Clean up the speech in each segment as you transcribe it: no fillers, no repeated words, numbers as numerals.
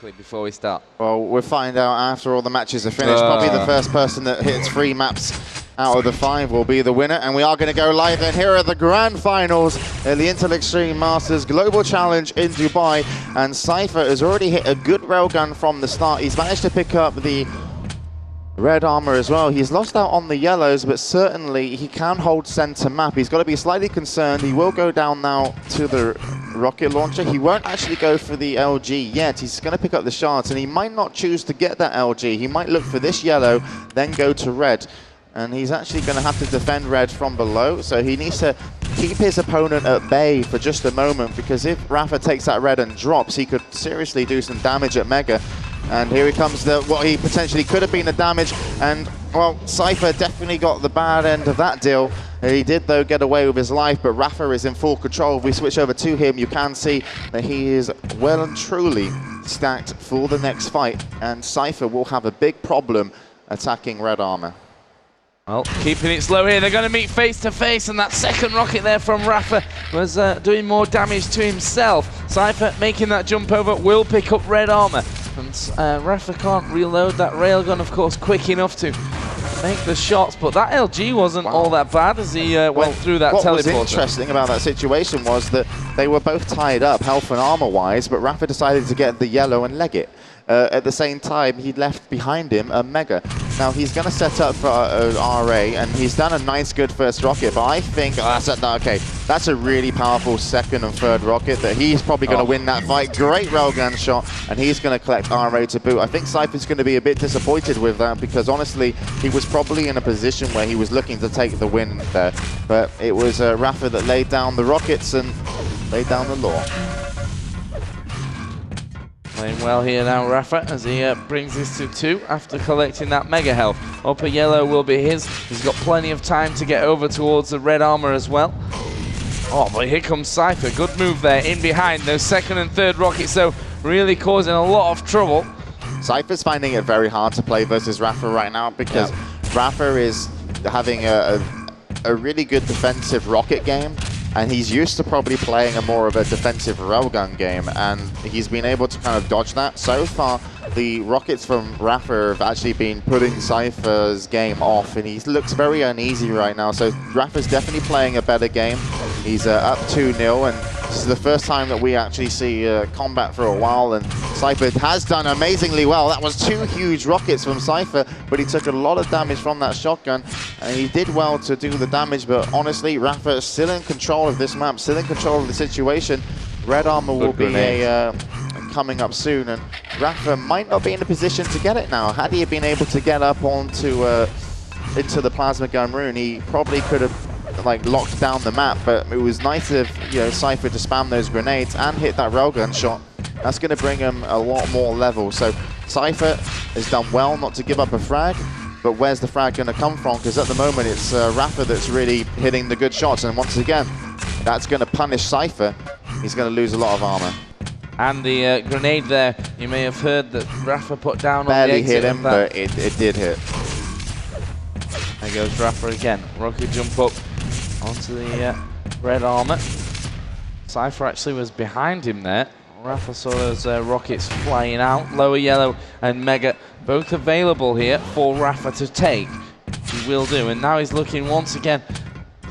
quickly before we start? Well, we'll find out after all the matches are finished. Probably the first person that hits 3 maps out of the 5 will be the winner. And we are going to go live then. Here are the grand finals in the Intel Extreme Masters Global Challenge in Dubai. And Cypher has already hit a good railgun from the start. He's managed to pick up the red armor as well. He's lost out on the yellows, but certainly he can hold center map. He's got to be slightly concerned. He will go down now to the rocket launcher. He won't actually go for the LG yet. He's going to pick up the shards, and he might not choose to get that LG. He might look for this yellow, then go to red. And he's actually going to have to defend red from below, so he needs to keep his opponent at bay for just a moment, because if Rapha takes that red and drops, he could seriously do some damage at Mega. And here he comes, what he potentially could have been the damage. And, well, Cypher definitely got the bad end of that deal. He did, though, get away with his life, but Rapha is in full control. If we switch over to him, you can see that he is well and truly stacked for the next fight. And Cypher will have a big problem attacking red armor. Well, keeping it slow here, they're going to meet face to face, and that second rocket there from Rapha was doing more damage to himself. Cypher making that jump over will pick up red armor, and Rapha can't reload that railgun, of course, quick enough to make the shots, but that LG wasn't all that bad as he went through that teleporter. What was interesting about that situation was that they were both tied up health and armor wise, but Rapha decided to get the yellow and leg it. At the same time, he left behind him a Mega. Now, he's going to set up for RA, and he's done a nice, good first rocket, but I think, that's a really powerful second and third rocket that he's probably going to win that fight. Great railgun shot, and he's going to collect RA to boot. I think Cypher's going to be a bit disappointed with that, because honestly, he was probably in a position where he was looking to take the win there. But it was Rapha that laid down the rockets and laid down the law. Playing well here now, Rapha, as he brings this to 2 after collecting that Mega health. Upper yellow will be his. He's got plenty of time to get over towards the red armor as well. Oh, but here comes Cypher. Good move there in behind. Those second and third rockets, though, really causing a lot of trouble. Cypher's finding it very hard to play versus Rapha right now, because Rapha is having a really good defensive rocket game. And he's used to probably playing a more of a defensive railgun game, and he's been able to kind of dodge that. So far, the rockets from Rapha have actually been putting Cypher's game off, and he looks very uneasy right now. So Rapha's definitely playing a better game. He's up 2-0, and this is the first time that we actually see combat for a while, and Cypher has done amazingly well. That was 2 huge rockets from Cypher, but he took a lot of damage from that shotgun, and he did well to do the damage, but honestly, Rapha is still in control of this map, still in control of the situation. Red armor will be coming up soon, and Rapha might not be in a position to get it now. Had he been able to get up onto into the plasma gun rune, he probably could have locked down the map, but it was nice of Cypher to spam those grenades and hit that railgun shot. That's going to bring him a lot more level. So Cypher has done well not to give up a frag, but where's the frag going to come from? Because at the moment it's Rapha that's really hitting the good shots, and once again that's going to punish Cypher. He's going to lose a lot of armor. And the grenade there, you may have heard that Rapha put down barely on the exit hit him, but it did hit. There goes Rapha again. Rocket jump up onto the red armor. Cypher actually was behind him there. Rapha saw those rockets flying out. Lower yellow and Mega both available here for Rapha to take. He will do, and now he's looking once again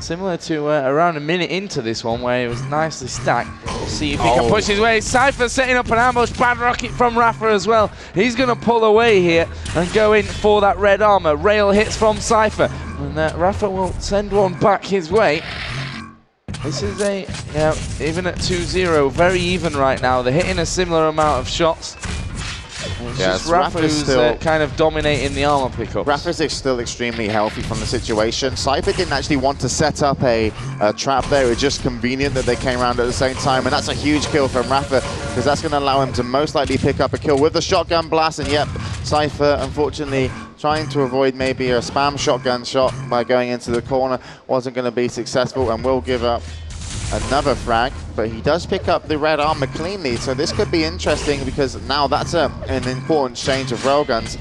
similar to around a minute into this one, where he was nicely stacked. We'll see if he can push his way. Cypher setting up an ambush. Bad rocket from Rapha as well. He's going to pull away here and go in for that red armor. Rail hits from Cypher, and Rapha will send one back his way. This is even at 2-0, very even right now. They're hitting a similar amount of shots. It's just Rapha who's kind of dominating the armor pickups. Rapha's still extremely healthy from the situation. Cypher didn't actually want to set up a trap there. It was just convenient that they came around at the same time, and that's a huge kill from Rapha, because that's going to allow him to most likely pick up a kill with the shotgun blast. And yep, Cypher, unfortunately, trying to avoid maybe a spam shotgun shot by going into the corner, wasn't going to be successful, and will give up another frag, but he does pick up the red armor cleanly, so this could be interesting, because now that's an important change of railguns,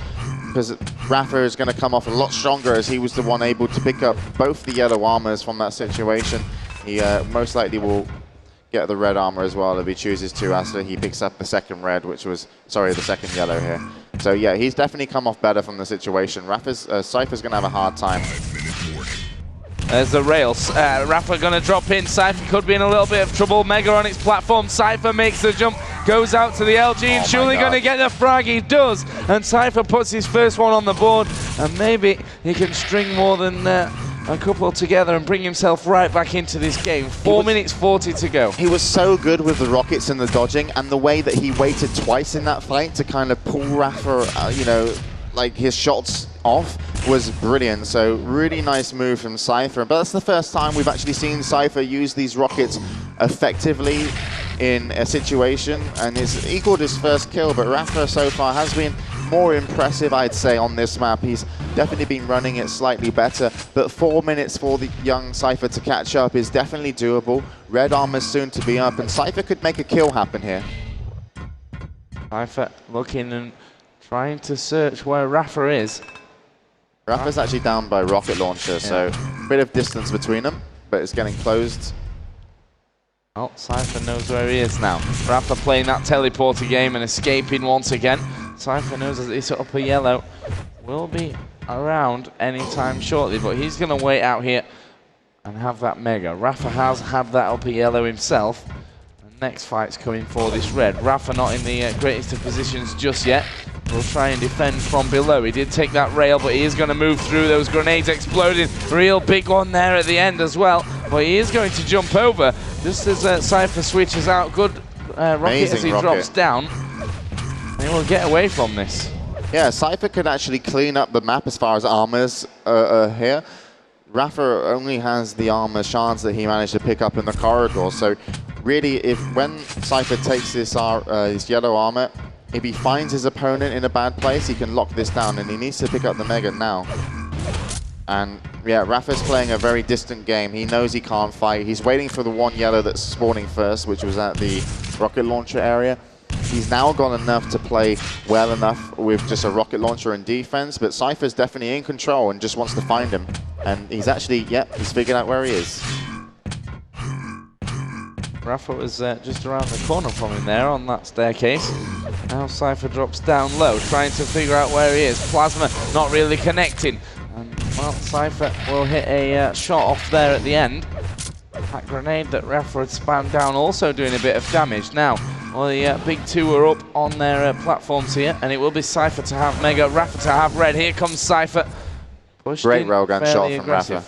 because Rapha is going to come off a lot stronger, as he was the one able to pick up both the yellow armors from that situation. He most likely will get the red armor as well if he chooses to, after he picks up the second red, which was, sorry, the second yellow here. So yeah, he's definitely come off better from the situation. Cypher's going to have a hard time. There's the rails. Rapha going to drop in. Cypher could be in a little bit of trouble. Mega on its platform. Cypher makes the jump, goes out to the LG, and surely going to get the frag. He does. And Cypher puts his first one on the board. And maybe he can string more than a couple together and bring himself right back into this game. 4 minutes 40 to go. He was so good with the rockets and the dodging, and the way that he waited twice in that fight to kind of pull Rapha, you know, like his shots off was brilliant. So really nice move from Cypher. But that's the first time we've actually seen Cypher use these rockets effectively in a situation, and it's equaled his first kill. But Rapha so far has been more impressive, I'd say, on this map. He's definitely been running it slightly better, but 4 minutes for the young Cypher to catch up is definitely doable. Red armor's soon to be up, and Cypher could make a kill happen here. Cypher looking and trying to search where Rapha is. Rapha's actually down by rocket launcher, so a bit of distance between them, but it's getting closed. Well, Cypher knows where he is now. Rapha playing that teleporter game and escaping once again. Cypher knows that this upper yellow will be around anytime shortly, but he's going to wait out here and have that mega. Rapha has had that upper yellow himself. The next fight's coming for this red. Rapha not in the greatest of positions just yet. Will try and defend from below. He did take that rail, but he is going to move through. Those grenades exploded. Real big one there at the end as well. But he is going to jump over just as Cypher switches out. Good rocket as he drops down. And he will get away from this. Yeah, Cypher could actually clean up the map as far as armors here. Rapha only has the armor shards that he managed to pick up in the corridor. So really, when Cypher takes this yellow armor, if he finds his opponent in a bad place, he can lock this down, and he needs to pick up the mega now. And yeah, Rapha's playing a very distant game. He knows he can't fight. He's waiting for the one yellow that's spawning first, which was at the rocket launcher area. He's now got enough to play well enough with just a rocket launcher and defense, but Cypher's definitely in control and just wants to find him. And he's actually, he's figured out where he is. Rapha was just around the corner from him there on that staircase. Now Cypher drops down low, trying to figure out where he is. Plasma not really connecting. And, well, Cypher will hit a shot off there at the end. That grenade that Rapha had spammed down also doing a bit of damage. Now, well, the big two are up on their platforms here, and it will be Cypher to have mega, Rapha to have red. Here comes Cypher. Great railgun shot from Rapha.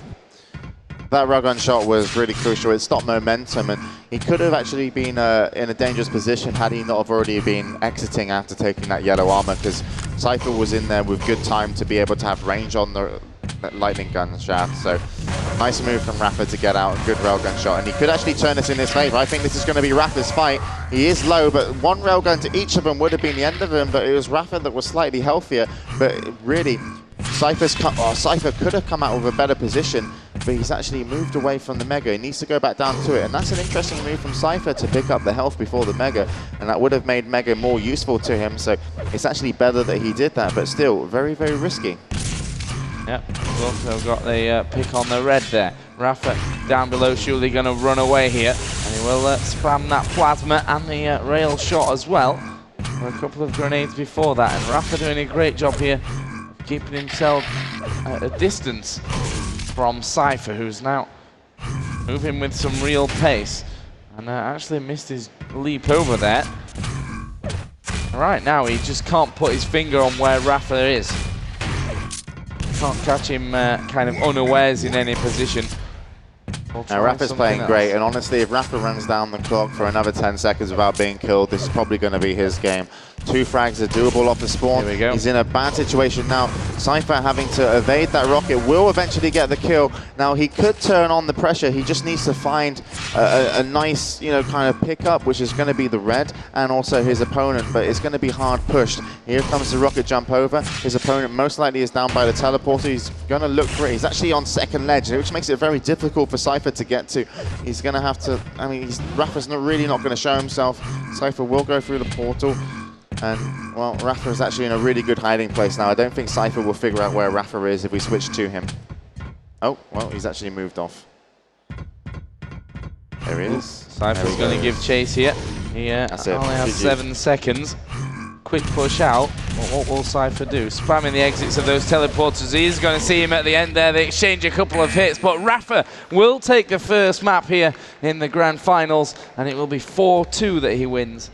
That railgun shot was really crucial. It stopped momentum, and he could have actually been in a dangerous position had he not have already been exiting after taking that yellow armor, because Cypher was in there with good time to be able to have range on the lightning gun shaft. So nice move from Rapha to get out, a good railgun shot, and he could actually turn this in his favor. I think this is going to be Rapha's fight. He is low, but one railgun to each of them would have been the end of him, but it was Rapha that was slightly healthier. But really, Cypher could have come out with a better position, but he's actually moved away from the mega. He needs to go back down to it, and that's an interesting move from Cypher to pick up the health before the mega, and that would have made mega more useful to him. So it's actually better that he did that, but still very, very risky. Yep, we've also got the pick on the red there. Rapha down below, surely going to run away here, and he will spam that plasma and the rail shot as well. For a couple of grenades before that, and Rapha doing a great job here of keeping himself at a distance from Cypher, who's now moving with some real pace, and actually missed his leap over there. Right now, he just can't put his finger on where Rapha is. Can't catch him kind of unawares in any position. Now Rapha's playing great, and honestly, if Rapha runs down the clock for another 10 seconds without being killed, this is probably going to be his game. 2 frags are doable off the spawn. Here we go. He's in a bad situation now. Cypher having to evade that rocket will eventually get the kill. Now he could turn on the pressure. He just needs to find a nice, kind of pickup, which is going to be the red and also his opponent, but it's going to be hard pushed. Here comes the rocket jump over. His opponent most likely is down by the teleporter. He's going to look for it. He's actually on second ledge, which makes it very difficult for Cypher to get to. He's going to have to, Rapha's really not going to show himself. Cypher will go through the portal. And, well, Rapha is actually in a really good hiding place now. I don't think Cypher will figure out where Rapha is if we switch to him. Oh, well, he's actually moved off. There There he is. Cypher's going to give chase here. He only has GG. 7 seconds. Quick push out. What will Cypher do? Spamming the exits of those teleporters. He's going to see him at the end there. They exchange a couple of hits, but Rapha will take the first map here in the grand finals, and it will be 4-2 that he wins.